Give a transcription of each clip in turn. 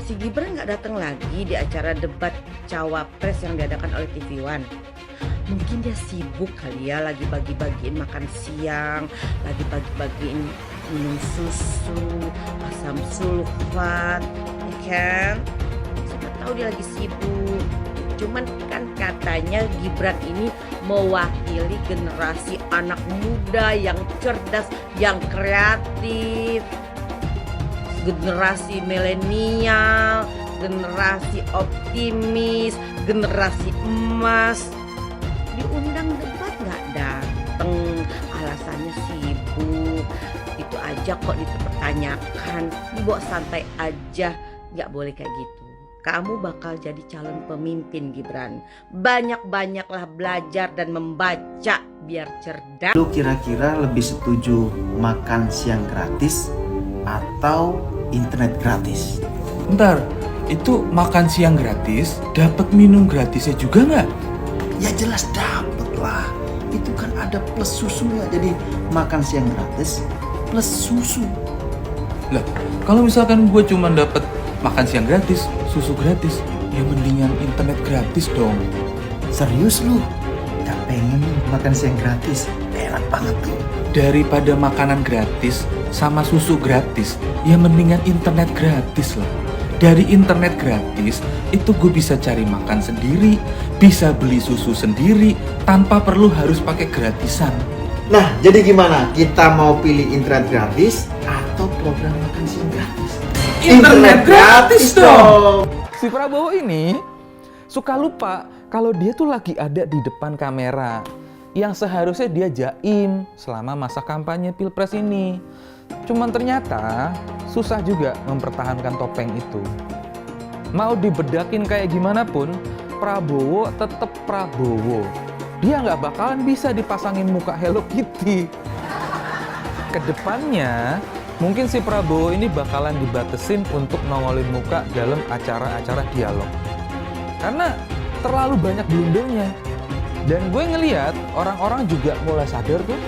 si Gibran nggak datang lagi di acara debat cawapres yang diadakan oleh TV One. Mungkin dia sibuk kali ya, lagi bagi-bagiin makan siang, lagi bagi-bagiin minum susu, asam sulfat, ya kan? Siapa tahu dia lagi sibuk. Cuman kan katanya Gibran ini mewakili generasi anak muda yang cerdas, yang kreatif. Generasi milenial, generasi optimis, generasi emas. Diundang debat nggak dateng, alasannya sibuk. Itu aja kok dipertanyakan, dibawa santai aja, nggak boleh kayak gitu. Kamu bakal jadi calon pemimpin Gibran. Banyak-banyaklah belajar dan membaca biar cerdas. Lu kira-kira lebih setuju makan siang gratis atau internet gratis? Bentar, itu makan siang gratis, dapat minum gratisnya juga nggak? Ya jelas dapet lah. Itu kan ada plus susunya. Jadi makan siang gratis plus susu. Lah, kalau misalkan gue cuma dapat makan siang gratis, susu gratis, ya mendingan internet gratis dong. Serius lu? Gak pengen nih makan siang gratis? Enak banget tuh. Daripada makanan gratis sama susu gratis, ya mendingan internet gratis lah. Dari internet gratis, itu gue bisa cari makan sendiri, bisa beli susu sendiri, tanpa perlu harus pakai gratisan. Nah, jadi gimana? Kita mau pilih internet gratis atau program makan siang gratis? Internet gratis dong! Si Prabowo ini suka lupa kalau dia tuh lagi ada di depan kamera yang seharusnya dia jaim selama masa kampanye Pilpres ini. Cuman ternyata susah juga mempertahankan topeng itu. Mau dibedakin kayak gimana pun, Prabowo tetap Prabowo. Dia nggak bakalan bisa dipasangin muka Hello Kitty. Kedepannya, mungkin si Prabowo ini bakalan dibatesin untuk nongolin muka dalam acara-acara dialog. Karena terlalu banyak blundernya. Dan gue ngeliat orang-orang juga mulai sadar tuh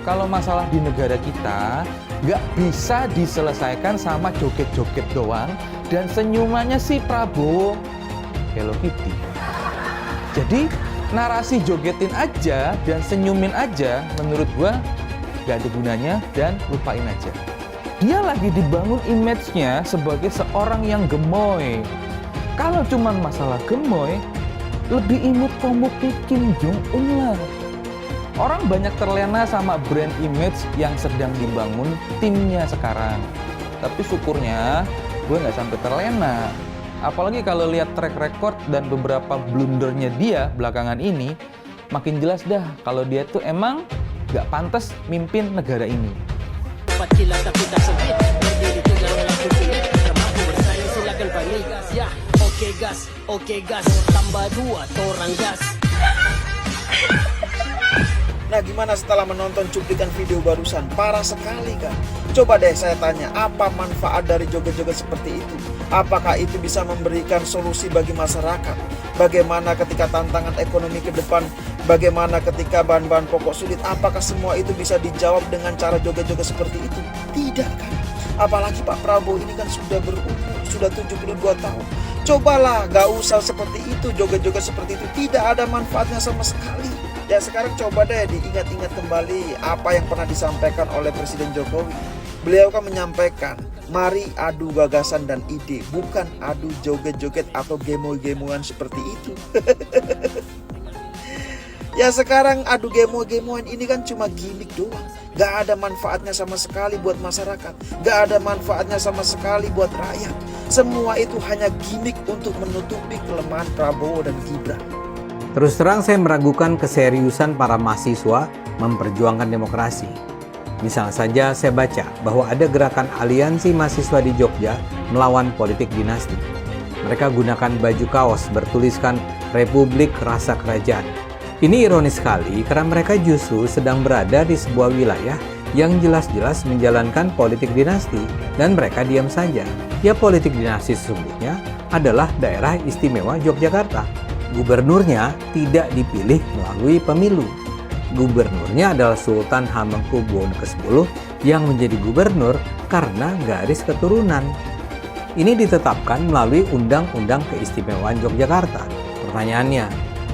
kalau masalah di negara kita nggak bisa diselesaikan sama joget-joget doang dan senyumannya si Prabowo Hello Kitty. Jadi narasi jogetin aja dan senyumin aja menurut gue nggak ada gunanya dan lupain aja. Dia lagi dibangun image-nya sebagai seorang yang gemoy. Kalau cuman masalah gemoy, lebih imut komuknya Kim Jong-un lah. Orang banyak terlena sama brand image yang sedang dibangun timnya sekarang. Tapi syukurnya gue nggak sampai terlena. Apalagi kalau lihat track record dan beberapa blundernya dia belakangan ini, makin jelas dah kalau dia tuh emang nggak pantas mimpin negara ini. Oke gas, tambah 2 torang gas. Nah, gimana setelah menonton cuplikan video barusan? Parah sekali kan? Coba deh saya tanya, apa manfaat dari joget-joget seperti itu? Apakah itu bisa memberikan solusi bagi masyarakat? Bagaimana ketika tantangan ekonomi ke depan? Bagaimana ketika bahan-bahan pokok sulit? Apakah semua itu bisa dijawab dengan cara joget-joget seperti itu? Tidak kan? Apalagi Pak Prabowo ini kan sudah berumur, sudah 72 tahun. Cobalah, gak usah seperti itu, joget-joget seperti itu. Tidak ada manfaatnya sama sekali. Ya sekarang coba deh diingat-ingat kembali apa yang pernah disampaikan oleh Presiden Jokowi. Beliau kan menyampaikan, mari adu gagasan dan ide, bukan adu joget-joget atau gemoy-gemoyan seperti itu. Ya sekarang adu gemo-gemoan ini kan cuma gimmick doang. Gak ada manfaatnya sama sekali buat masyarakat. Gak ada manfaatnya sama sekali buat rakyat. Semua itu hanya gimmick untuk menutupi kelemahan Prabowo dan Gibran. Terus terang saya meragukan keseriusan para mahasiswa memperjuangkan demokrasi. Misalnya saja saya baca bahwa ada gerakan aliansi mahasiswa di Jogja melawan politik dinasti. Mereka gunakan baju kaos bertuliskan Republik Rasa Kerajaan. Ini ironis sekali karena mereka justru sedang berada di sebuah wilayah yang jelas-jelas menjalankan politik dinasti dan mereka diam saja. Ya politik dinasti sesungguhnya adalah daerah istimewa Yogyakarta. Gubernurnya tidak dipilih melalui pemilu. Gubernurnya adalah Sultan Hamengkubuwono ke-10 yang menjadi gubernur karena garis keturunan. Ini ditetapkan melalui Undang-Undang Keistimewaan Yogyakarta. Pertanyaannya,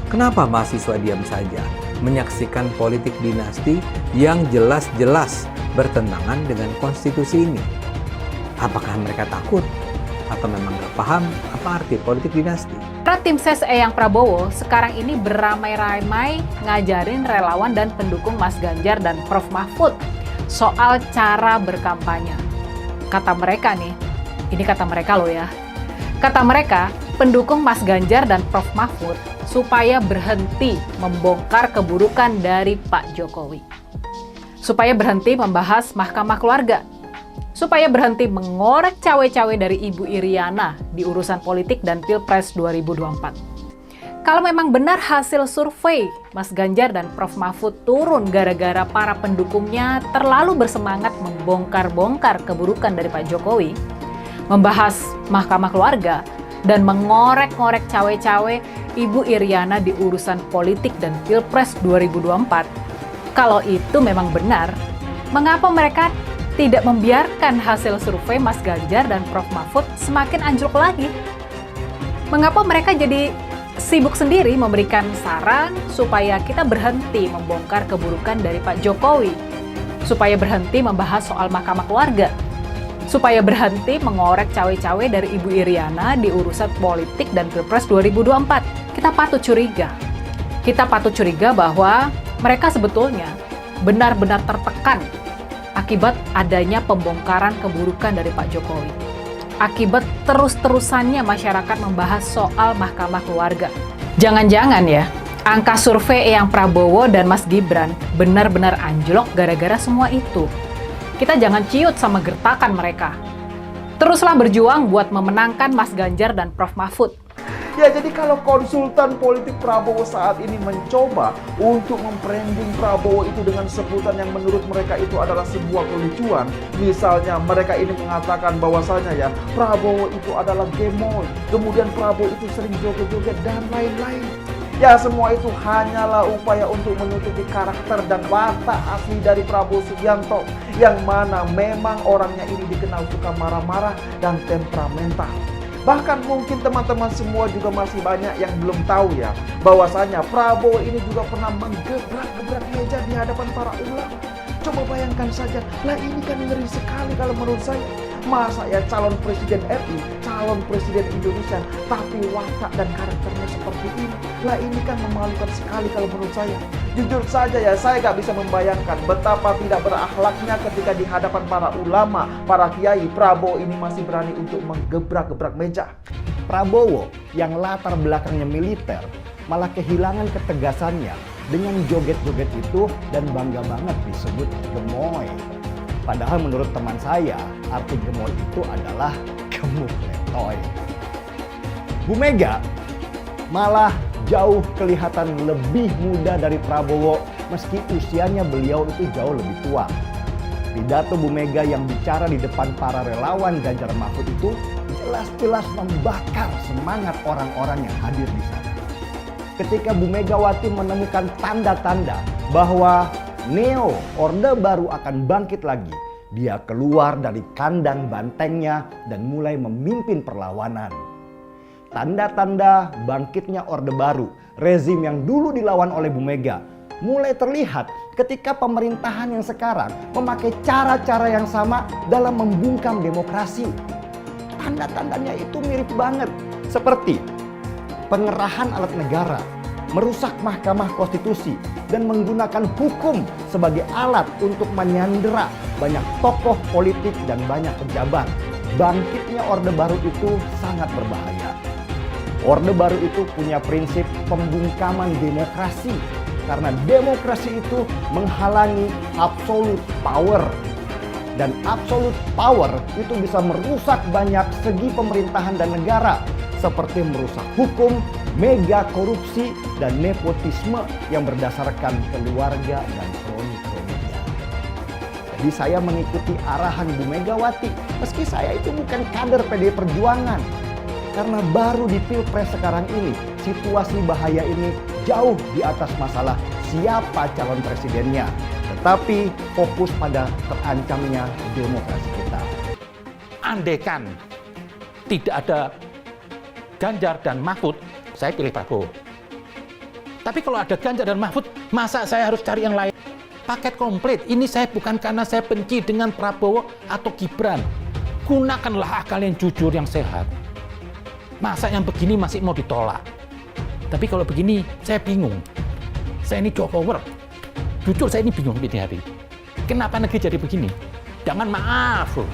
kenapa mahasiswa diam saja menyaksikan politik dinasti yang jelas-jelas bertentangan dengan konstitusi ini? Apakah mereka takut? Atau memang gak paham apa arti politik dinasti? Tim Ses Eyang Prabowo sekarang ini beramai-ramai ngajarin relawan dan pendukung Mas Ganjar dan Prof Mahfud soal cara berkampanye. Kata mereka nih, ini kata mereka loh ya. Kata mereka, pendukung Mas Ganjar dan Prof Mahfud supaya berhenti membongkar keburukan dari Pak Jokowi. Supaya berhenti membahas Mahkamah Keluarga. Supaya berhenti mengorek cawe-cawe dari Ibu Iriana di urusan politik dan Pilpres 2024. Kalau memang benar hasil survei Mas Ganjar dan Prof Mahfud turun gara-gara para pendukungnya terlalu bersemangat membongkar-bongkar keburukan dari Pak Jokowi, membahas Mahkamah Keluarga, dan mengorek-ngorek cawe-cawe Ibu Iriana di urusan politik dan Pilpres 2024. Kalau itu memang benar, mengapa mereka tidak membiarkan hasil survei Mas Ganjar dan Prof Mahfud semakin anjlok lagi? Mengapa mereka jadi sibuk sendiri memberikan saran supaya kita berhenti membongkar keburukan dari Pak Jokowi, supaya berhenti membahas soal Mahkamah Keluarga, supaya berhenti mengorek cawe-cawe dari Ibu Iriana di urusan politik dan Pilpres 2024? Kita patut curiga. Kita patut curiga bahwa mereka sebetulnya benar-benar tertekan akibat adanya pembongkaran keburukan dari Pak Jokowi. Akibat terus-terusannya masyarakat membahas soal Mahkamah Keluarga. Jangan-jangan ya, angka survei Eyang Prabowo dan Mas Gibran benar-benar anjlok gara-gara semua itu. Kita jangan ciut sama gertakan mereka. Teruslah berjuang buat memenangkan Mas Ganjar dan Prof Mahfud. Ya, jadi kalau konsultan politik Prabowo saat ini mencoba untuk membranding Prabowo itu dengan sebutan yang menurut mereka itu adalah sebuah kelucuan. Misalnya mereka ini mengatakan bahwasanya ya Prabowo itu adalah gemoy, kemudian Prabowo itu sering joget-joget dan lain-lain. Ya, semua itu hanyalah upaya untuk menutupi karakter dan watak asli dari Prabowo Subianto, yang mana memang orangnya ini dikenal suka marah-marah dan temperamental. Bahkan mungkin teman-teman semua juga masih banyak yang belum tahu ya, bahwasanya Prabowo ini juga pernah menggebrak-gebrak meja di hadapan para ulama. Coba bayangkan saja, lah ini kan ngeri sekali kalau menurut saya. Masa ya calon presiden RI, calon presiden Indonesia, tapi watak dan karakternya seperti ini. Lah ini kan memalukan sekali kalau menurut saya. Jujur saja ya, saya gak bisa membayangkan betapa tidak berakhlaknya ketika di hadapan para ulama, para kiai, Prabowo ini masih berani untuk menggebrak-gebrak meja. Prabowo yang latar belakangnya militer malah kehilangan ketegasannya dengan joget-joget itu dan bangga banget disebut gemoy. Padahal menurut teman saya, arti gemoy itu adalah gemuk letoy. Bu Mega malah jauh kelihatan lebih muda dari Prabowo meski usianya beliau itu jauh lebih tua. Pidato Bu Mega yang bicara di depan para relawan Ganjar Mahfud itu jelas-jelas membakar semangat orang-orang yang hadir di sana. Ketika Bu Megawati menemukan tanda-tanda bahwa Neo, Orde Baru akan bangkit lagi, dia keluar dari kandang bantengnya dan mulai memimpin perlawanan. Tanda-tanda bangkitnya Orde Baru, rezim yang dulu dilawan oleh Bu Mega, mulai terlihat ketika pemerintahan yang sekarang memakai cara-cara yang sama dalam membungkam demokrasi. Tanda-tandanya itu mirip banget, seperti pengerahan alat negara, merusak Mahkamah Konstitusi, dan menggunakan hukum sebagai alat untuk menyandera banyak tokoh politik dan banyak pejabat. Bangkitnya Orde Baru itu sangat berbahaya. Orde Baru itu punya prinsip pembungkaman demokrasi, karena demokrasi itu menghalangi absolute power. Dan absolute power itu bisa merusak banyak segi pemerintahan dan negara, seperti merusak hukum, mega korupsi, dan nepotisme yang berdasarkan keluarga dan kroni-kroninya. Jadi saya mengikuti arahan Bu Megawati, meski saya itu bukan kader PDI Perjuangan. Karena baru di Pilpres sekarang ini, situasi bahaya ini jauh di atas masalah siapa calon presidennya, tetapi fokus pada terancamnya demokrasi kita. Andaikan tidak ada Ganjar dan Mahfud, saya pilih Prabowo. Tapi kalau ada Ganjar dan Mahfud, masa saya harus cari yang lain? Paket komplit. Ini saya bukan karena saya benci dengan Prabowo atau Gibran. Gunakanlah akal yang jujur, yang sehat. Masa yang begini masih mau ditolak? Tapi kalau begini, saya bingung. Saya ini Jokower. Jujur saya ini bingung di hati. Kenapa negeri jadi begini? Jangan maaf loh.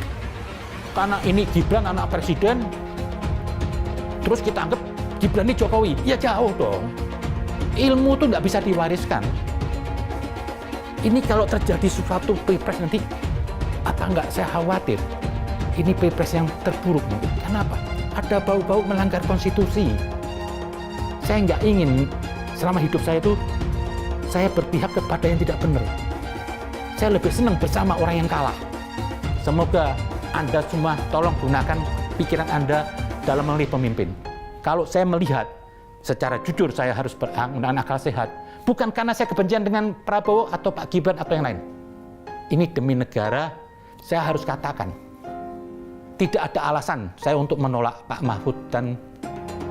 Karena ini Gibran anak presiden, terus kita anggap Gibran ini Jokowi. Ya jauh dong. Ilmu tuh nggak bisa diwariskan. Ini kalau terjadi sesuatu pilpres nanti, apa nggak saya khawatir? Ini pilpres yang terburuk mungkin. Kenapa? Ada bau-bau melanggar konstitusi. Saya nggak ingin selama hidup saya itu, saya berpihak kepada yang tidak benar. Saya lebih senang bersama orang yang kalah. Semoga Anda semua tolong gunakan pikiran Anda dalam memilih pemimpin. Kalau saya melihat secara jujur saya harus menggunakan akal sehat, bukan karena saya kebencian dengan Prabowo atau Pak Gibran atau yang lain. Ini demi negara, saya harus katakan, tidak ada alasan saya untuk menolak Pak Mahfud dan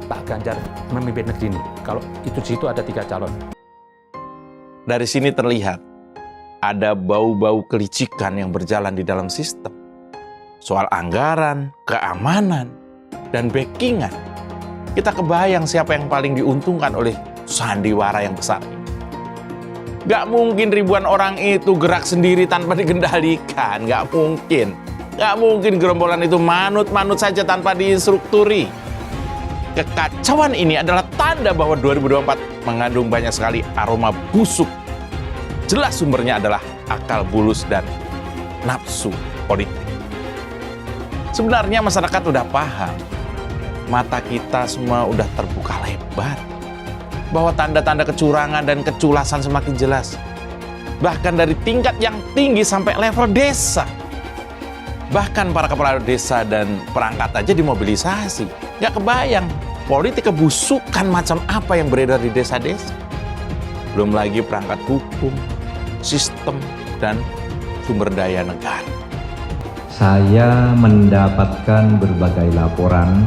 Pak Ganjar memimpin negeri ini. Kalau itu di situ ada 3 calon. Dari sini terlihat ada bau-bau kelicikan yang berjalan di dalam sistem. Soal anggaran, keamanan, dan backingan. Kita kebayang siapa yang paling diuntungkan oleh sandiwara yang besar ini. Gak mungkin ribuan orang itu gerak sendiri tanpa dikendalikan. Gak mungkin. Gak mungkin gerombolan itu manut-manut saja tanpa diinstrukturi. Kekacauan ini adalah tanda bahwa 2024 mengandung banyak sekali aroma busuk. Jelas sumbernya adalah akal bulus dan nafsu politik. Sebenarnya masyarakat udah paham. Mata kita semua udah terbuka lebar. Bahwa tanda-tanda kecurangan dan keculasan semakin jelas. Bahkan dari tingkat yang tinggi sampai level desa. Bahkan para kepala desa dan perangkat aja dimobilisasi. Gak kebayang politik kebusukan macam apa yang beredar di desa-desa. Belum lagi perangkat hukum, sistem, dan sumber daya negara. Saya mendapatkan berbagai laporan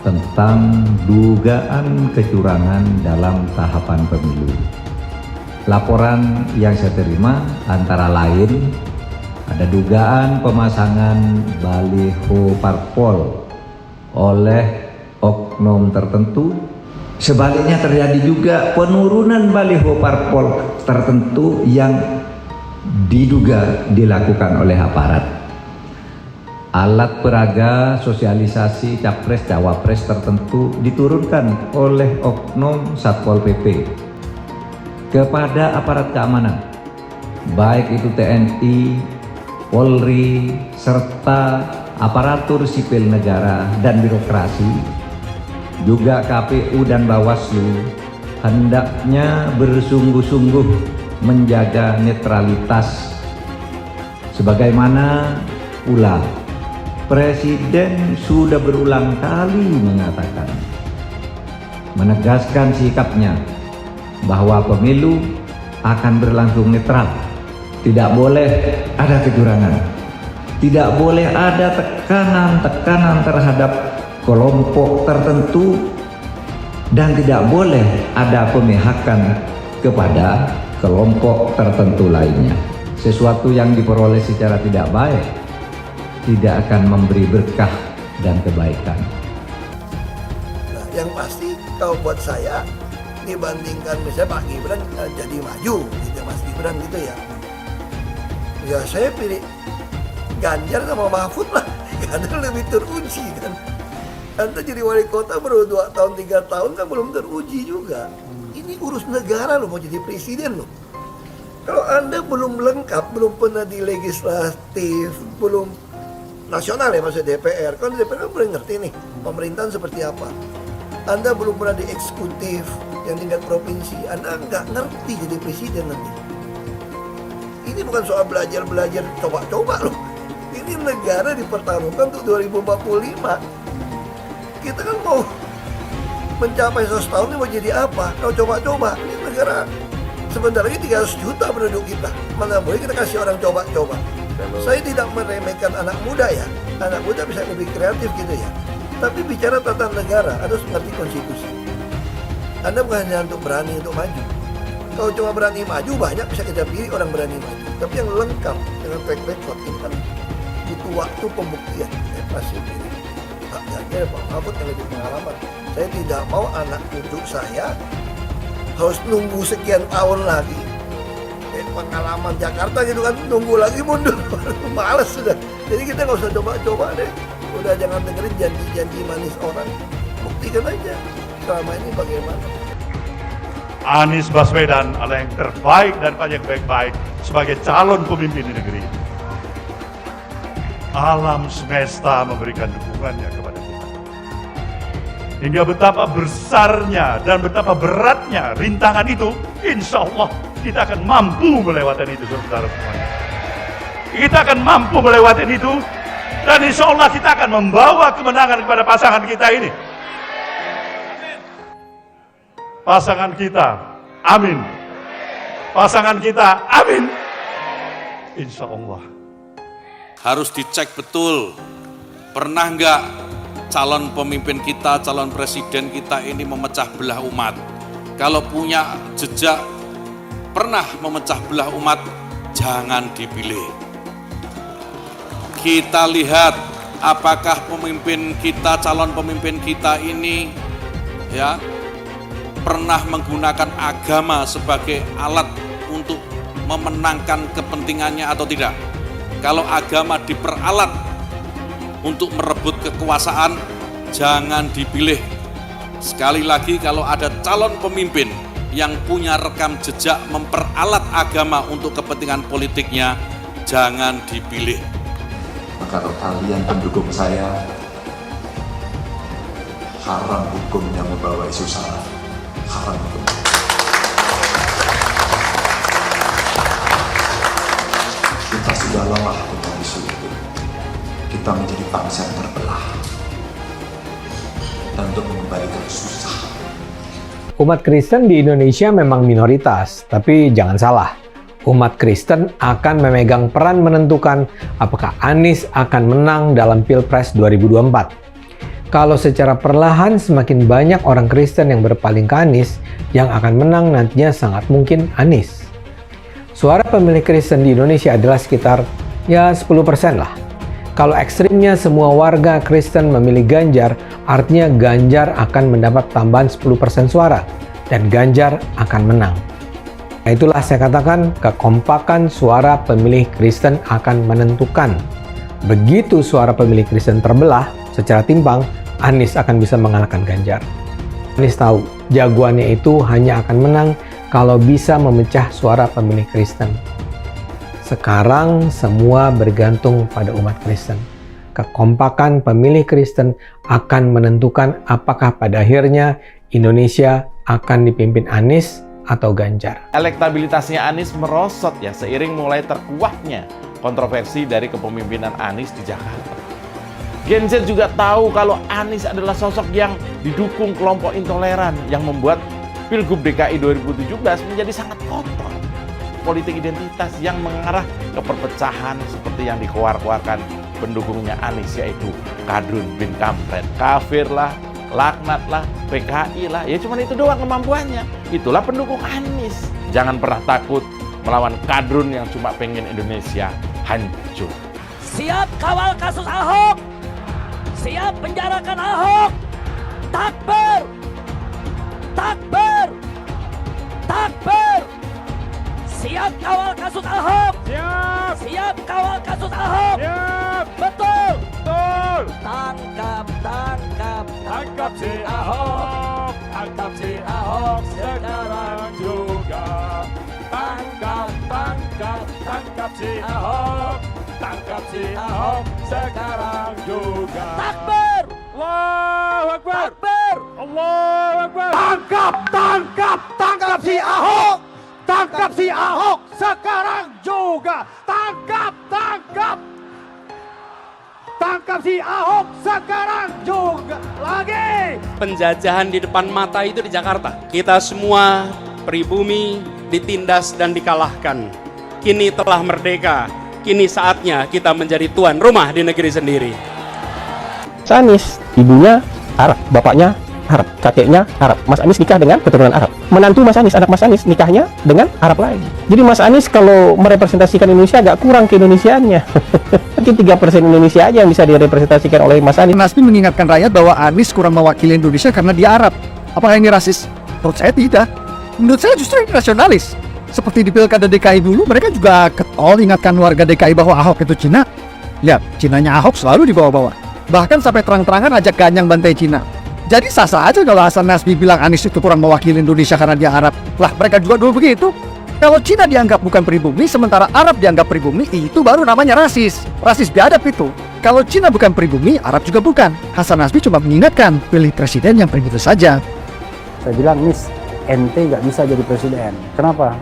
tentang dugaan kecurangan dalam tahapan pemilu. Laporan yang saya terima antara lain ada dugaan pemasangan baliho parpol oleh oknum tertentu. Sebaliknya terjadi juga penurunan baliho parpol tertentu yang diduga dilakukan oleh aparat. Alat peraga sosialisasi capres-cawapres tertentu diturunkan oleh oknum Satpol PP kepada aparat keamanan, baik itu TNI, Polri, serta aparatur sipil negara dan birokrasi, juga KPU dan Bawaslu, hendaknya bersungguh-sungguh menjaga netralitas. Sebagaimana pula Presiden sudah berulang kali mengatakan, menegaskan sikapnya bahwa pemilu akan berlangsung netral. Tidak boleh ada kecurangan. Tidak boleh ada tekanan-tekanan terhadap kelompok tertentu dan tidak boleh ada pemihakan kepada kelompok tertentu lainnya. Sesuatu yang diperoleh secara tidak baik tidak akan memberi berkah dan kebaikan. Nah, yang pasti kalau buat saya dibandingkan misalnya Pak Gibran jadi maju gitu, Mas Gibran gitu ya. Ya saya pilih Ganjar sama Mahfud lah, karena lebih teruji kan. Anda jadi wali kota baru 2 tahun 3 tahun kan belum teruji juga. Ini urus negara loh, mau jadi presiden loh. Kalau Anda belum lengkap, belum pernah di legislatif, belum nasional ya maksudnya DPR, kan DPR kan belum ngerti nih pemerintahan seperti apa. Anda belum pernah di eksekutif yang tingkat provinsi, Anda nggak ngerti jadi presiden nanti. Ini bukan soal belajar coba-coba loh. Ini negara dipertaruhkan untuk 2045. Kita kan mau mencapai 100 tahun ini mau jadi apa? Kalau coba-coba, ini negara sebentar lagi 300 juta penduduk kita. Mana boleh kita kasih orang coba-coba. Saya tidak meremehkan anak muda ya. Anak muda bisa lebih kreatif gitu ya. Tapi bicara tata negara, harus mengerti konstitusi. Anda bukan hanya untuk berani untuk maju. Kalau cuma berani maju, banyak bisa kita pilih orang berani maju. Tapi yang lengkap dengan track record ini kan butuh waktu pembuktian. Saya pasti pilih Pak Ganjar, Pak Mahfud yang lebih pengalaman. Saya tidak mau anak cucu saya harus nunggu sekian tahun lagi. Pengalaman Jakarta gitu kan, nunggu lagi mundur. Males sudah. Jadi kita nggak usah coba-coba deh. Udah jangan dengerin janji-janji manis orang. Buktikan aja selama ini bagaimana. Anies Baswedan adalah yang terbaik dan banyak baik-baik sebagai calon pemimpin di negeri. Alam semesta memberikan dukungannya kepada kita. Hingga betapa besarnya dan betapa beratnya rintangan itu, insya Allah kita akan mampu melewati itu, saudara semuanya. Kita akan mampu melewati itu, dan insya Allah kita akan membawa kemenangan kepada pasangan kita ini. Pasangan kita, amin. Pasangan kita, amin. Insya Allah. Harus dicek betul, pernah nggak calon pemimpin kita, calon presiden kita ini memecah belah umat. Kalau punya jejak pernah memecah belah umat, jangan dipilih. Kita lihat apakah pemimpin kita, calon pemimpin kita ini ya pernah menggunakan agama sebagai alat untuk memenangkan kepentingannya atau tidak. Kalau agama diperalat untuk merebut kekuasaan, jangan dipilih. Sekali lagi, kalau ada calon pemimpin yang punya rekam jejak memperalat agama untuk kepentingan politiknya, jangan dipilih. Maka kalau kalian pendukung saya, haram hukumnya membawa isu sara, haram hukumnya. Kita sudah lelah dengan isu itu. Kita menjadi bangsa yang terbelah, dan untuk mengembalikan susah. Umat Kristen di Indonesia memang minoritas, tapi jangan salah. Umat Kristen akan memegang peran menentukan apakah Anies akan menang dalam Pilpres 2024. Kalau secara perlahan semakin banyak orang Kristen yang berpaling ke Anies, yang akan menang nantinya sangat mungkin Anies. Suara pemilih Kristen di Indonesia adalah sekitar 10% lah. Kalau ekstrimnya semua warga Kristen memilih Ganjar, artinya Ganjar akan mendapat tambahan 10% suara dan Ganjar akan menang. Nah, itulah saya katakan kekompakan suara pemilih Kristen akan menentukan. Begitu suara pemilih Kristen terbelah secara timpang, Anies akan bisa mengalahkan Ganjar. Anies tahu jagoannya itu hanya akan menang kalau bisa memecah suara pemilih Kristen. Sekarang semua bergantung pada umat Kristen. Kekompakan pemilih Kristen akan menentukan apakah pada akhirnya Indonesia akan dipimpin Anies atau Ganjar. Elektabilitasnya Anies merosot ya seiring mulai terkuaknya kontroversi dari kepemimpinan Anies di Jakarta. Gen Z juga tahu kalau Anies adalah sosok yang didukung kelompok intoleran yang membuat Pilgub DKI 2017 menjadi sangat kotor. Politik identitas yang mengarah ke perpecahan seperti yang dikeluarkan pendukungnya Anies, yaitu Kadrun bin Kampret. Kafir lah, laknat lah, PKI lah, ya cuma itu doang kemampuannya. Itulah pendukung Anies. Jangan pernah takut melawan Kadrun yang cuma pengen Indonesia hancur. Siap kawal kasus Ahok. Siap penjarakan Ahok. Takbir. Takbir. Takbir. Siap kawal kasus Ahok. Siap. Siap kawal kasus Ahok. Siap. Betul. Betul. Tangkap, tangkap, tangkap si Ahok. Tangkap si Ahok sekarang juga. Tangkap, tangkap, tangkap si Ahok. Tangkap si Ahok sekarang juga. Takbir. Allahu Akbar. Takbir. Allahu Akbar. Tangkap, tangkap, tangkap si Ahok. Tangkap si Ahok sekarang juga. Tangkap, tangkap. Tangkap si Ahok sekarang juga. Lagi. Penjajahan di depan mata itu di Jakarta. Kita semua pribumi ditindas dan dikalahkan. Kini telah merdeka. Kini saatnya kita menjadi tuan rumah di negeri sendiri. Mas Anies, ibunya Arab, bapaknya Arab, kakeknya Arab. Mas Anies nikah dengan keturunan Arab. Menantu Mas Anies, anak Mas Anies nikahnya dengan Arab lagi. Jadi Mas Anies kalau merepresentasikan Indonesia agak kurang keindonesiaannya. Mungkin 3% Indonesia aja yang bisa direpresentasikan oleh Mas Anies. Nasdem mengingatkan rakyat bahwa Anies kurang mewakili Indonesia karena dia Arab. Apakah ini rasis? Menurut saya tidak. Menurut saya justru ini nasionalis. Seperti di Pilkada DKI dulu, mereka juga ketol ingatkan warga DKI bahwa Ahok itu Cina. Lihat, Cinanya Ahok selalu dibawa-bawa. Bahkan sampai terang-terangan ajak ganyang bantai Cina. Jadi sah-sah aja kalau Hasan Nasbi bilang Anies itu kurang mewakili Indonesia karena dia Arab. Lah, mereka juga dulu begitu. Kalau Cina dianggap bukan pribumi, sementara Arab dianggap pribumi, itu baru namanya rasis. Rasis biadab itu. Kalau Cina bukan pribumi, Arab juga bukan. Hasan Nasbi cuma mengingatkan, pilih presiden yang begitu saja. Saya bilang, Miss, ente nggak bisa jadi presiden. Kenapa?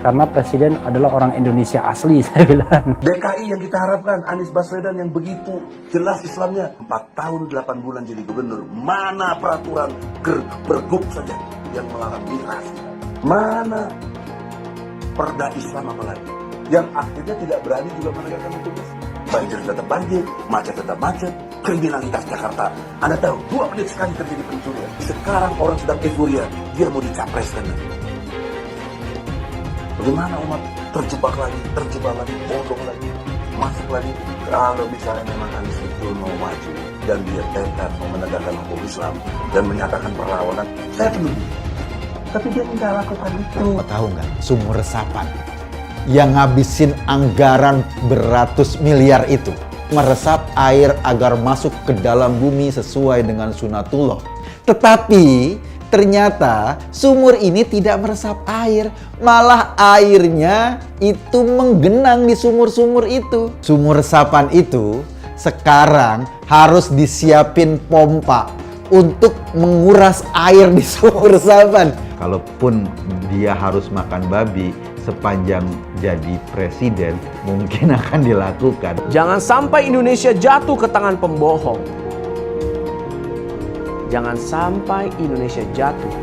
Karena presiden adalah orang Indonesia asli, saya bilang. DKI yang kita harapkan, Anies Baswedan yang begitu jelas Islamnya. 4 tahun 8 bulan jadi gubernur. Mana peraturan pergub saja yang melarang migrasi? Mana perda Islam apalagi? Yang akhirnya tidak berani juga menegakkan hukum. Banjir tetap banjir, macet tetap macet, kriminalitas Jakarta. Anda tahu, 2 menit sekali terjadi pencurian. Sekarang orang sedang euforia, dia mau dicapreskan. Bagaimana umat terjebak lagi, bodoh lagi, masuk lagi. Kalau misalnya memang Anies itu mau maju dan dia tekad mau menegakkan hukum Islam dan menyatakan perlawanan, saya pendukung. Tapi dia tidak lakukan itu. Tahu nggak, sumur resapan yang ngabisin anggaran beratus miliar itu meresap air agar masuk ke dalam bumi sesuai dengan sunatullah. Tetapi ternyata sumur ini tidak meresap air, malah airnya itu menggenang di sumur-sumur itu. Sumur resapan itu sekarang harus disiapin pompa untuk menguras air di sumur resapan. Kalaupun dia harus makan babi sepanjang jadi presiden, mungkin akan dilakukan. Jangan sampai Indonesia jatuh ke tangan pembohong. Jangan sampai Indonesia jatuh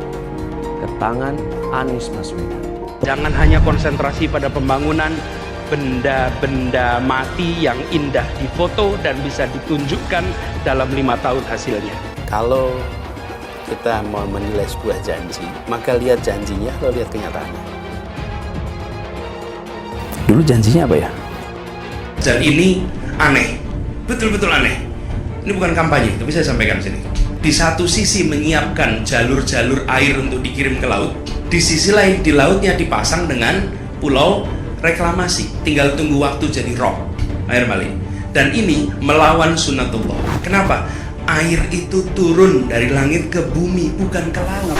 ke tangan Anies Baswedan. Jangan hanya konsentrasi pada pembangunan benda-benda mati yang indah difoto dan bisa ditunjukkan dalam 5 tahun hasilnya. Kalau kita mau menilai sebuah janji, maka lihat janjinya atau lihat kenyataannya. Dulu janjinya apa ya? Dan ini aneh, betul-betul aneh. Ini bukan kampanye, tapi saya sampaikan sini. Di satu sisi menyiapkan jalur-jalur air untuk dikirim ke laut, di sisi lain di lautnya dipasang dengan pulau reklamasi, tinggal tunggu waktu jadi rob, air balik. Dan ini melawan sunatullah. Kenapa? Air itu turun dari langit ke bumi, bukan ke laut.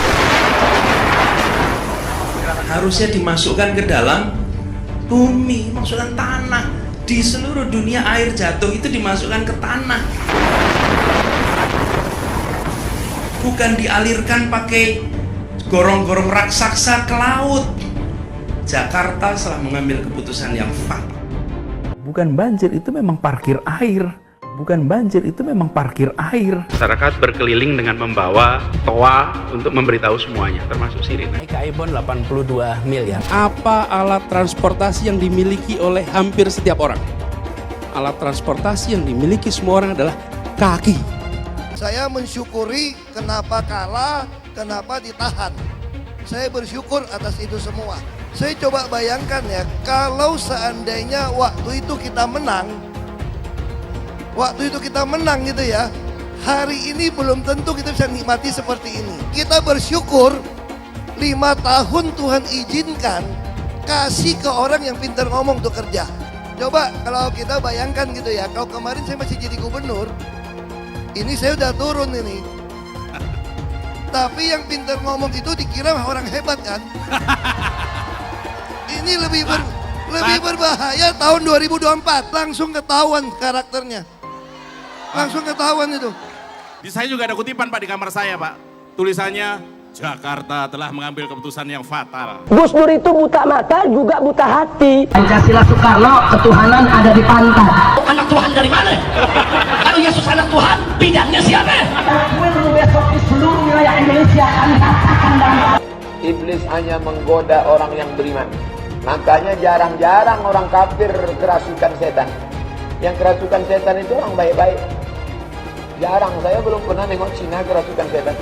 Harusnya dimasukkan ke dalam bumi, masukkan tanah. Di seluruh dunia air jatuh itu dimasukkan ke tanah, bukan dialirkan pakai gorong-gorong raksasa ke laut. Jakarta telah mengambil keputusan yang fatal. Bukan banjir, itu memang parkir air. Bukan banjir, itu memang parkir air. Masyarakat berkeliling dengan membawa toa untuk memberitahu semuanya, termasuk sirine. DKI Bond 82 miliar. Apa alat transportasi yang dimiliki oleh hampir setiap orang? Alat transportasi yang dimiliki semua orang adalah kaki. Saya mensyukuri kenapa kalah, kenapa ditahan. Saya bersyukur atas itu semua. Saya coba bayangkan ya, kalau seandainya waktu itu kita menang gitu ya, hari ini belum tentu kita bisa nikmati seperti ini. Kita bersyukur 5 tahun Tuhan izinkan kasih ke orang yang pintar ngomong untuk kerja. Coba kalau kita bayangkan gitu ya, kalau kemarin saya masih jadi gubernur, ini saya udah turun ini. Tapi yang pintar ngomong itu dikira orang hebat kan? Ini lebih berbahaya tahun 2024, langsung ketahuan karakternya. Langsung ketahuan itu. Di saya juga ada kutipan Pak di kamar saya Pak. Tulisannya, Jakarta telah mengambil keputusan yang fatal. Gus Dur itu buta mata juga buta hati. Pancasila Soekarno, ketuhanan ada di pantat. Anak Tuhan dari mana? Kalau Yesus anak Tuhan, bidangnya siapa? Takbir besok di seluruh wilayah Indonesia akan katakan dan Iblis hanya menggoda orang yang beriman. Makanya jarang-jarang orang kafir kerasukan setan. Yang kerasukan setan itu orang baik-baik. Jarang, saya belum pernah nengok Cina kerasukan setan.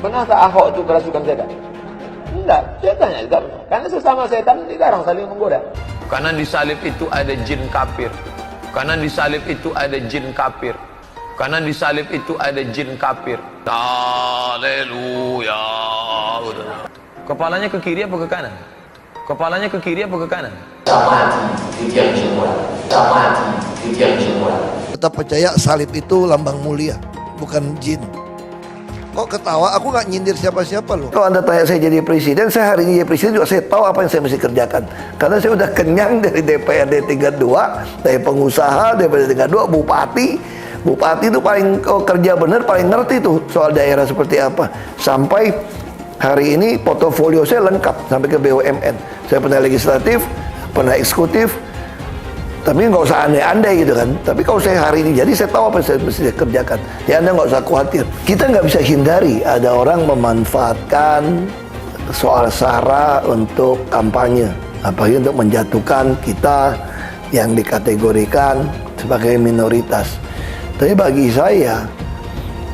Pernah tak Ahok itu kerasukan setan? Enggak, saya tanya juga. Karena sesama setan dilarang saling menggoda. Karena di salib itu ada jin kafir. Karena di salib itu ada jin kafir. Karena di salib itu ada jin kafir. Haleluya. Kepalanya ke kiri apa ke kanan? Kepalanya ke kiri apa ke kanan? Tetap percaya salib itu lambang mulia, bukan jin. Kok ketawa? Aku nggak nyindir siapa-siapa loh. Kalau Anda tanya saya jadi presiden, saya hari ini jadi presiden juga saya tahu apa yang saya mesti kerjakan. Karena saya udah kenyang dari DPRD tingkat 2, dari pengusaha, DPRD tingkat 2, bupati. Bupati itu paling kerja bener, paling ngerti tuh soal daerah seperti apa. Sampai hari ini portofolio saya lengkap sampai ke BUMN. Saya pernah legislatif, pernah eksekutif. Tapi nggak usah andai-andai gitu kan. Tapi kalau saya hari ini jadi saya tahu apa yang saya mesti kerjakan. Ya Anda nggak usah khawatir. Kita nggak bisa hindari ada orang memanfaatkan soal SARA untuk kampanye. Apalagi untuk menjatuhkan kita yang dikategorikan sebagai minoritas. Tapi bagi saya,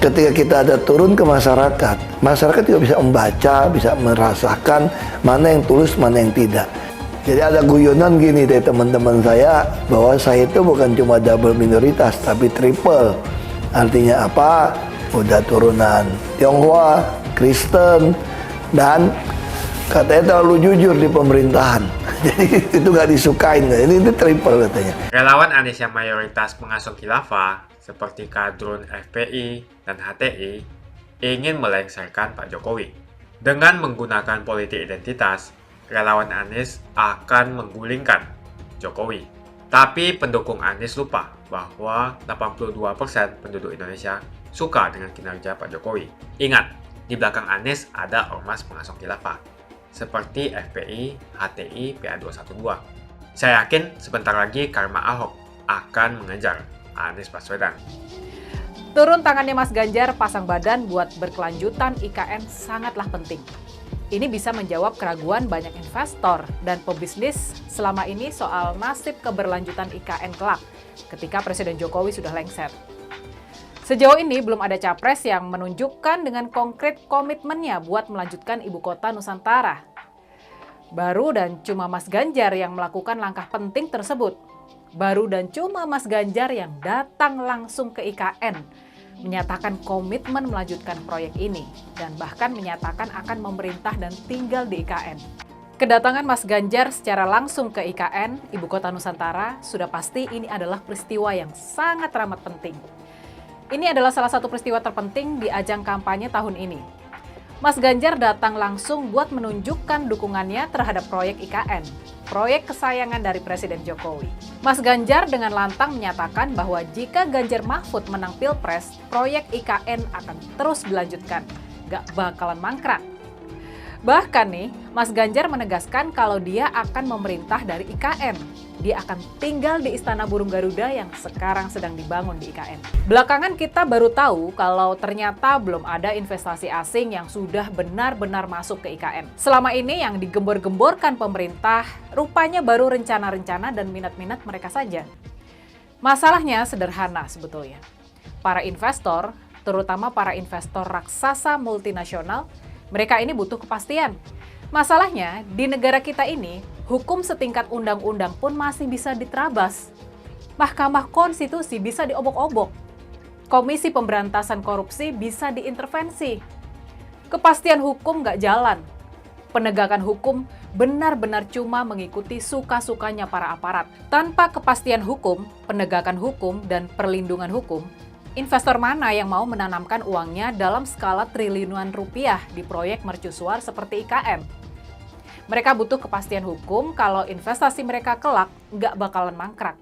ketika kita ada turun ke masyarakat, masyarakat juga bisa membaca, bisa merasakan mana yang tulus, mana yang tidak. Jadi ada guyonan gini dari teman-teman saya, bahwa saya itu bukan cuma double minoritas, tapi triple. Artinya apa? Udah turunan Tionghoa, Kristen, dan katanya terlalu jujur di pemerintahan. Jadi itu nggak disukain. Ini triple katanya. Relawan Anies yang mayoritas pengasuh khilafah, seperti kadrun FPI dan HTI, ingin melengsarkan Pak Jokowi. Dengan menggunakan politik identitas, relawan Anies akan menggulingkan Jokowi. Tapi pendukung Anies lupa bahwa 82% penduduk Indonesia suka dengan kinerja Pak Jokowi. Ingat, di belakang Anies ada ormas pengasuh khilafah, seperti FPI, HTI, PA212. Saya yakin sebentar lagi karma Ahok akan mengejar Anies Baswedan. Turun tangannya Mas Ganjar pasang badan buat berkelanjutan IKN sangatlah penting. Ini bisa menjawab keraguan banyak investor dan pebisnis selama ini soal nasib keberlanjutan IKN kelak ketika Presiden Jokowi sudah lengser. Sejauh ini belum ada capres yang menunjukkan dengan konkret komitmennya buat melanjutkan ibu kota Nusantara. Baru dan cuma Mas Ganjar yang melakukan langkah penting tersebut. Baru dan cuma Mas Ganjar yang datang langsung ke IKN, menyatakan komitmen melanjutkan proyek ini, dan bahkan menyatakan akan memerintah dan tinggal di IKN. Kedatangan Mas Ganjar secara langsung ke IKN, Ibu Kota Nusantara, sudah pasti ini adalah peristiwa yang sangat teramat penting. Ini adalah salah satu peristiwa terpenting di ajang kampanye tahun ini. Mas Ganjar datang langsung buat menunjukkan dukungannya terhadap proyek IKN, proyek kesayangan dari Presiden Jokowi. Mas Ganjar dengan lantang menyatakan bahwa jika Ganjar Mahfud menang Pilpres, proyek IKN akan terus dilanjutkan, gak bakalan mangkrak. Bahkan nih, Mas Ganjar menegaskan kalau dia akan memerintah dari IKN. Dia akan tinggal di Istana Burung Garuda yang sekarang sedang dibangun di IKN. Belakangan kita baru tahu kalau ternyata belum ada investasi asing yang sudah benar-benar masuk ke IKN. Selama ini yang digembor-gemborkan pemerintah rupanya baru rencana-rencana dan minat-minat mereka saja. Masalahnya sederhana sebetulnya. Para investor, terutama para investor raksasa multinasional, mereka ini butuh kepastian. Masalahnya, di negara kita ini, hukum setingkat undang-undang pun masih bisa diterabas. Mahkamah Konstitusi bisa diobok-obok. Komisi Pemberantasan Korupsi bisa diintervensi. Kepastian hukum nggak jalan. Penegakan hukum benar-benar cuma mengikuti suka-sukanya para aparat. Tanpa kepastian hukum, penegakan hukum, dan perlindungan hukum, investor mana yang mau menanamkan uangnya dalam skala triliunan rupiah di proyek mercusuar seperti IKN? Mereka butuh kepastian hukum kalau investasi mereka kelak nggak bakalan mangkrak.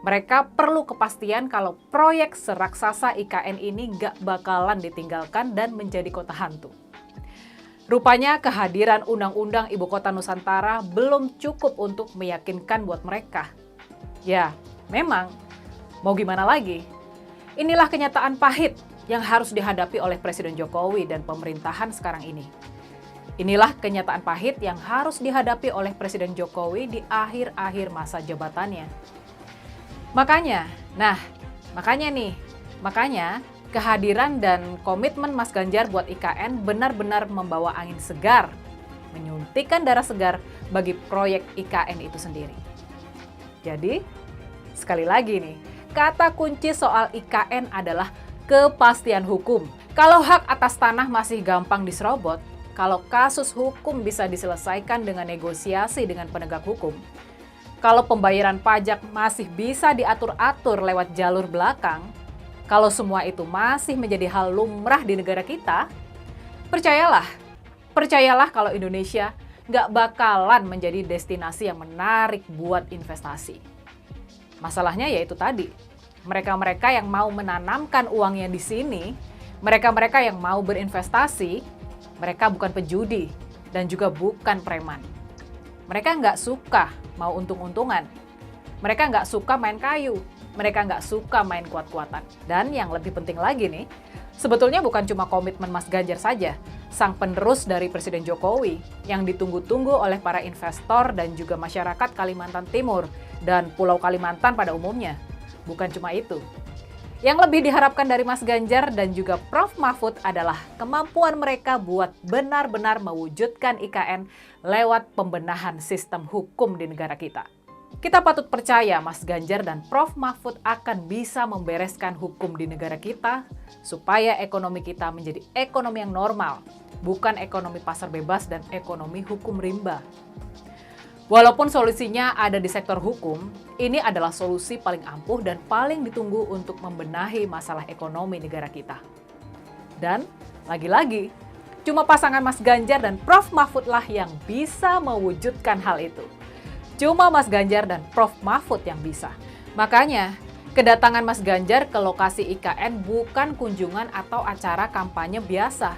Mereka perlu kepastian kalau proyek seraksasa IKN ini nggak bakalan ditinggalkan dan menjadi kota hantu. Rupanya kehadiran Undang-Undang Ibu Kota Nusantara belum cukup untuk meyakinkan buat mereka. Ya, memang. Mau gimana lagi? Inilah kenyataan pahit yang harus dihadapi oleh Presiden Jokowi dan pemerintahan sekarang ini. Inilah kenyataan pahit yang harus dihadapi oleh Presiden Jokowi di akhir-akhir masa jabatannya. Makanya nih, Makanya, kehadiran dan komitmen Mas Ganjar buat IKN benar-benar membawa angin segar, menyuntikkan darah segar bagi proyek IKN itu sendiri. Jadi, sekali lagi nih, kata kunci soal IKN adalah kepastian hukum. Kalau hak atas tanah masih gampang diserobot, kalau kasus hukum bisa diselesaikan dengan negosiasi dengan penegak hukum, kalau pembayaran pajak masih bisa diatur-atur lewat jalur belakang, kalau semua itu masih menjadi hal lumrah di negara kita, percayalah kalau Indonesia nggak bakalan menjadi destinasi yang menarik buat investasi. Masalahnya yaitu tadi, mereka-mereka yang mau menanamkan uangnya di sini, mereka-mereka yang mau berinvestasi, mereka bukan pejudi dan juga bukan preman. Mereka nggak suka mau untung-untungan. Mereka nggak suka main kayu. Mereka nggak suka main kuat-kuatan. Dan yang lebih penting lagi nih, sebetulnya bukan cuma komitmen Mas Ganjar saja, sang penerus dari Presiden Jokowi yang ditunggu-tunggu oleh para investor dan juga masyarakat Kalimantan Timur dan Pulau Kalimantan pada umumnya. Bukan cuma itu. Yang lebih diharapkan dari Mas Ganjar dan juga Prof. Mahfud adalah kemampuan mereka buat benar-benar mewujudkan IKN lewat pembenahan sistem hukum di negara kita. Kita patut percaya Mas Ganjar dan Prof. Mahfud akan bisa membereskan hukum di negara kita supaya ekonomi kita menjadi ekonomi yang normal, bukan ekonomi pasar bebas dan ekonomi hukum rimba. Walaupun solusinya ada di sektor hukum, ini adalah solusi paling ampuh dan paling ditunggu untuk membenahi masalah ekonomi negara kita. Dan lagi-lagi, cuma pasangan Mas Ganjar dan Prof. Mahfud lah yang bisa mewujudkan hal itu. Cuma Mas Ganjar dan Prof. Mahfud yang bisa. Makanya, kedatangan Mas Ganjar ke lokasi IKN bukan kunjungan atau acara kampanye biasa.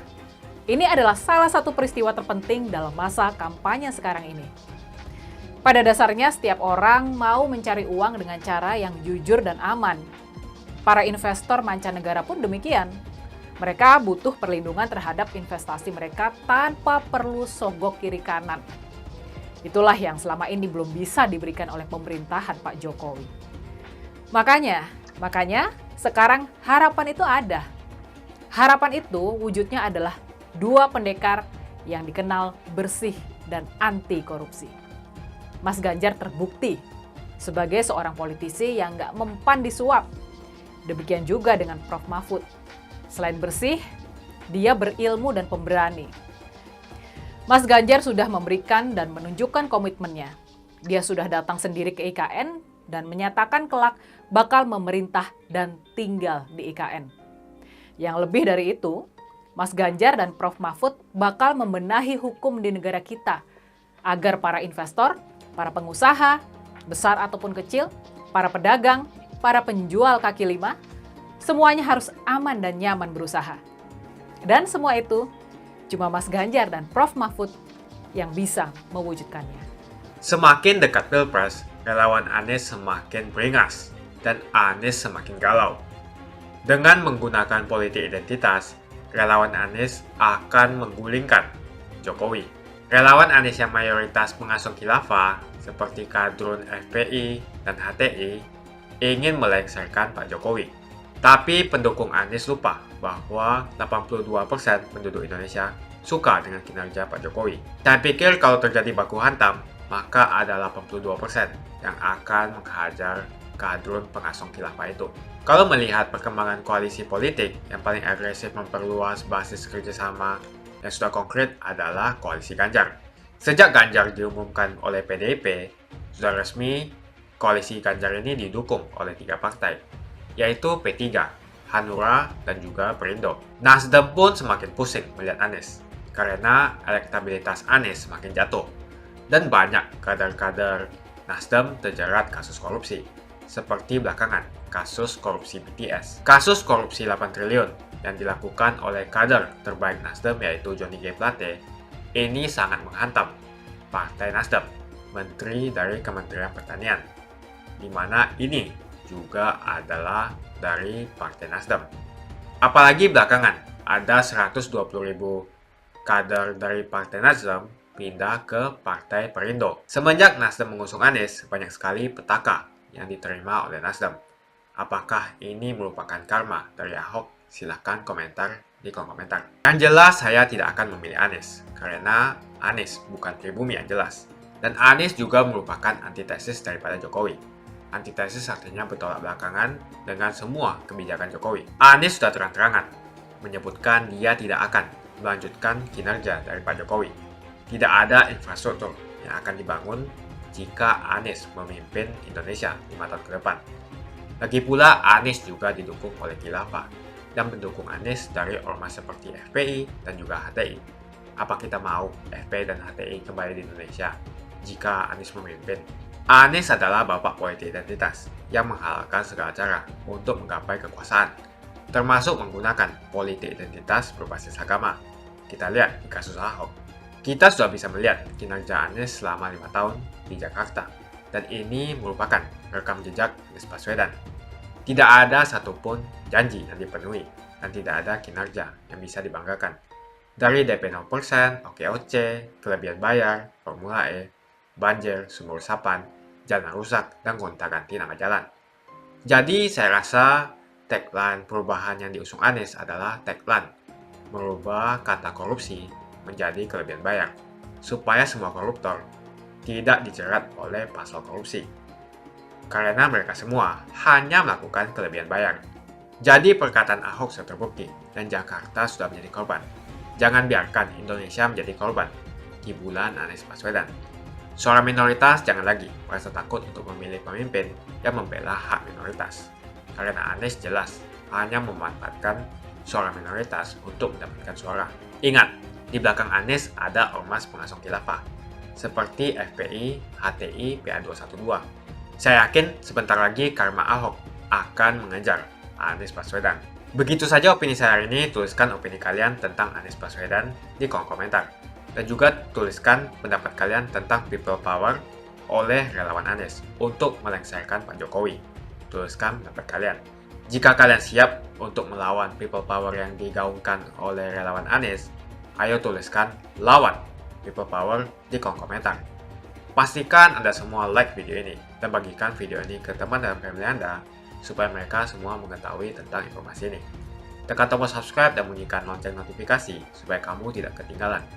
Ini adalah salah satu peristiwa terpenting dalam masa kampanye sekarang ini. Pada dasarnya, setiap orang mau mencari uang dengan cara yang jujur dan aman. Para investor mancanegara pun demikian. Mereka butuh perlindungan terhadap investasi mereka tanpa perlu sogok kiri kanan. Itulah yang selama ini belum bisa diberikan oleh pemerintahan Pak Jokowi. Makanya sekarang harapan itu ada. Harapan itu wujudnya adalah dua pendekar yang dikenal bersih dan anti korupsi. Mas Ganjar terbukti sebagai seorang politisi yang nggak mempan disuap. Demikian juga dengan Prof. Mahfud. Selain bersih, dia berilmu dan pemberani. Mas Ganjar sudah memberikan dan menunjukkan komitmennya. Dia sudah datang sendiri ke IKN dan menyatakan kelak bakal memerintah dan tinggal di IKN. Yang lebih dari itu, Mas Ganjar dan Prof. Mahfud bakal membenahi hukum di negara kita agar para investor, para pengusaha, besar ataupun kecil, para pedagang, para penjual kaki lima, semuanya harus aman dan nyaman berusaha. Dan semua itu cuma Mas Ganjar dan Prof. Mahfud yang bisa mewujudkannya. Semakin dekat Pilpres, relawan Anies semakin beringas dan Anies semakin galau. Dengan menggunakan politik identitas, relawan Anies akan menggulingkan Jokowi. Relawan Anies yang mayoritas pengusung khilafah seperti kadrun FPI dan HTI ingin melengsarkan Pak Jokowi. Tapi pendukung Anies lupa bahwa 82% penduduk Indonesia suka dengan kinerja Pak Jokowi. Saya pikir kalau terjadi baku hantam, maka ada 82% yang akan menghajar kadrun pengusung khilafah itu. Kalau melihat perkembangan koalisi politik, yang paling agresif memperluas basis kerjasama yang sudah konkret adalah koalisi Ganjar. Sejak Ganjar diumumkan oleh PDIP, sudah resmi koalisi Ganjar ini didukung oleh 3 partai, yaitu P3, Hanura, dan juga Perindo. Nasdem pun semakin pusing melihat Anies, karena elektabilitas Anies semakin jatuh. Dan banyak kader-kader Nasdem terjerat kasus korupsi, seperti belakangan kasus korupsi BTS. Kasus korupsi 8 triliun yang dilakukan oleh kader terbaik Nasdem yaitu Johnny G. Plate, ini sangat menghantam Partai Nasdem, Menteri dari Kementerian Pertanian, di mana ini juga adalah dari Partai Nasdem. Apalagi belakangan ada 120.000 kader dari Partai Nasdem pindah ke Partai Perindo. Semenjak Nasdem mengusung Anies, banyak sekali petaka yang diterima oleh Nasdem. Apakah ini merupakan karma dari Ahok? Silahkan komentar di kolom komentar. Yang jelas saya tidak akan memilih Anies, karena Anies bukan pribumi yang jelas. Dan Anies juga merupakan antitesis daripada Jokowi. Antitesis artinya bertolak belakangan dengan semua kebijakan Jokowi. Anies sudah terang-terangan menyebutkan dia tidak akan melanjutkan kinerja dari Pak Jokowi. Tidak ada infrastruktur yang akan dibangun jika Anies memimpin Indonesia 5 tahun ke depan. Lagi pula, Anies juga didukung oleh khilafah dan pendukung Anies dari ormas seperti FPI dan juga HTI. Apa kita mau FPI dan HTI kembali di Indonesia jika Anies memimpin? Anies adalah bapak politik identitas yang menghalalkan segala cara untuk menggapai kekuasaan, termasuk menggunakan politik identitas berbasis agama. Kita lihat di kasus Ahok. Kita sudah bisa melihat kinerja Anies selama 5 tahun di Jakarta, dan ini merupakan rekam jejak Anies Baswedan. Tidak ada satupun janji yang dipenuhi, dan tidak ada kinerja yang bisa dibanggakan. Dari DP 0%, OKOC, kelebihan bayar, Formula E, banjir, sumur resapan, jalan rusak, dan gonta-ganti nama jalan. Jadi saya rasa tagline perubahan yang diusung Anies adalah tagline merubah kata korupsi menjadi kelebihan bayar, supaya semua koruptor tidak dijerat oleh pasal korupsi. Karena mereka semua hanya melakukan kelebihan bayar. Jadi perkataan Ahok sudah terbukti dan Jakarta sudah menjadi korban. Jangan biarkan Indonesia menjadi korban di bulan Anies Baswedan. Suara minoritas jangan lagi merasa takut untuk memilih pemimpin yang membela hak minoritas. Karena Anies jelas hanya memanfaatkan suara minoritas untuk mendapatkan suara. Ingat, di belakang Anies ada ormas pengasuh khilafah seperti FPI, HTI, PA212. Saya yakin sebentar lagi karma Ahok akan mengejar Anies Baswedan. Begitu saja opini saya hari ini. Tuliskan opini kalian tentang Anies Baswedan di kolom komentar. Dan juga tuliskan pendapat kalian tentang people power oleh relawan Anies untuk melengsarkan Pak Jokowi. Tuliskan pendapat kalian. Jika kalian siap untuk melawan people power yang digaungkan oleh relawan Anies, ayo tuliskan lawan people power di kolom komentar. Pastikan Anda semua like video ini dan bagikan video ini ke teman dan family Anda supaya mereka semua mengetahui tentang informasi ini. Tekan tombol subscribe dan bunyikan lonceng notifikasi supaya kamu tidak ketinggalan